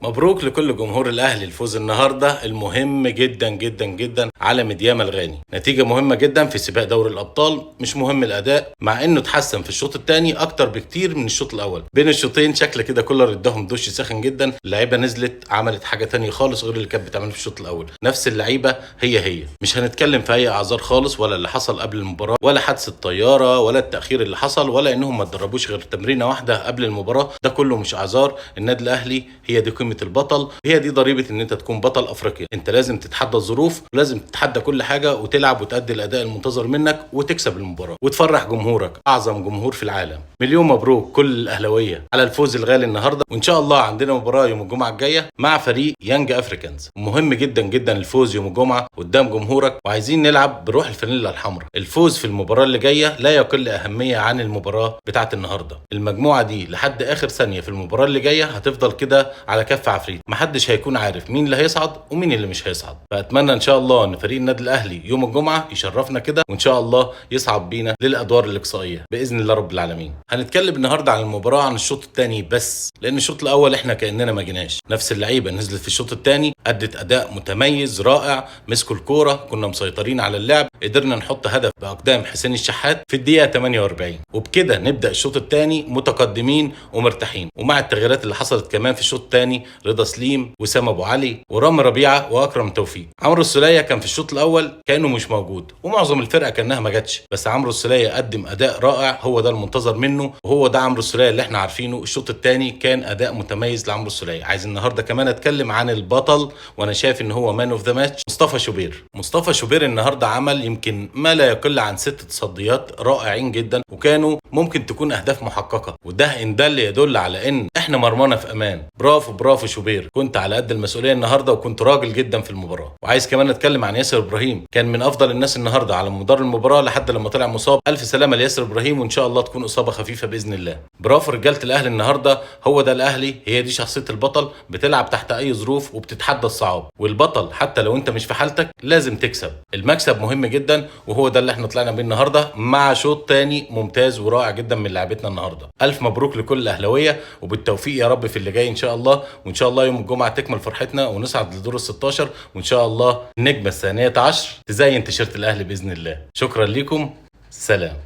مبروك لكل جمهور الاهلي الفوز النهارده المهم جدا جدا جدا على ميديام الغاني. نتيجه مهمه جدا في سباق دوري الابطال، مش مهم الاداء مع انه اتحسن في الشوط الثاني اكتر بكتير من الشوط الاول. بين الشوطين شكل كده كولر اداهم دش ساخن جدا، اللعيبه نزلت عملت حاجه ثانيه خالص غير اللي كانت بتعمله في الشوط الاول. نفس اللعيبه هي مش هنتكلم في اي اعذار خالص، ولا اللي حصل قبل المباراه، ولا حادثه الطياره، ولا التاخير اللي حصل، ولا انهم ما اتدربوش غير تمرينه واحده قبل المباراه. ده كله مش اعذار. النادي الاهلي هي دي قيمه البطل، هي دي ضريبه ان انت تكون بطل افريقيا. انت لازم تتحدى الظروف، ولازم تتحدى كل حاجه وتلعب وتأدي الاداء المنتظر منك وتكسب المباراه وتفرح جمهورك، اعظم جمهور في العالم. مليون مبروك كل الاهلاويه على الفوز الغالي النهارده، وان شاء الله عندنا مباراه يوم الجمعه الجايه مع فريق يانج افريكانز. مهم جدا جدا الفوز يوم الجمعه قدام جمهورك، وعايزين نلعب بروح الفانيلا الحمراء. الفوز في المباراه اللي جايه لا يقل اهميه عن المباراه بتاعه النهارده. المجموعه دي لحد اخر ثانيه في المباراه اللي جايه هتفضل كده على كف عفريت، محدش هيكون عارف مين اللي هيصعد ومين اللي مش هيصعد. فاتمنى ان شاء الله ان فريق النادي الاهلي يوم الجمعه يشرفنا كده، وان شاء الله يصعد بينا للادوار الاقصائيه باذن الله رب العالمين. هنتكلم النهارده عن المباراه، عن الشوط الثاني بس، لان الشوط الاول احنا كاننا ما جيناش. نفس اللعيبه نزلت في الشوط الثاني، ادت اداء متميز رائع، مسكوا الكوره، كنا مسيطرين على اللعب، قدرنا نحط هدف باقدام حسين الشحات في الدقيقه 48، وبكده نبدا الشوط الثاني متقدمين ومرتاحين. ومع التغييرات اللي حصلت كمان في الشوط الثاني، رضا سليم، وسام ابو علي، ورامي ربيعه، واكرم توفيق. عمرو السوليه كان في الشوط الاول كانه مش موجود، ومعظم الفرقه كانها ما جاتش، بس عمرو السوليه قدم اداء رائع، هو ده المنتظر منه، وهو ده عمرو السوليه اللي احنا عارفينه. الشوط الثاني كان اداء متميز لعمرو السوليه. عايز النهارده كمان اتكلم عن البطل، وانا شايف ان هو مان اوف ذا ماتش، مصطفى شوبير. مصطفى شوبير النهارده عمل يمكن ما لا يقل عن 6 تصديات رائعين جدا، وكانوا ممكن تكون اهداف محققه، وده ان دل يدل على ان احنا مرمانا في امان. برافو برافو شوبير، كنت على قد المسؤوليه النهارده، وكنت راجل جدا في المباراه. وعايز كمان اتكلم عن ياسر ابراهيم، كان من افضل الناس النهارده على مدار المباراه لحد لما طلع مصاب. الف سلامه لياسر ابراهيم، وان شاء الله تكون اصابه خفيفه باذن الله. برافو رجاله الاهلي النهارده، هو ده الاهلي، هي دي شخصيه البطل، بتلعب تحت اي ظروف وبتتحدى الصعاب. والبطل حتى لو انت مش في حالتك لازم تكسب. المكسب مهم جدا، وهو ده اللي احنا طلعنا بيه النهارده مع شوط تاني ممتاز ورائع جدا من لعبتنا النهارده. الف مبروك لكل الاهلاويه، وبالتوفيق يا رب في اللي جاي ان شاء الله. وان شاء الله يوم الجمعه تكمل فرحتنا ونصعد لدور ال 16، وان شاء الله النجمه الثانيه عشر تزين تيشيرت الاهلي باذن الله. شكرا لكم، سلام.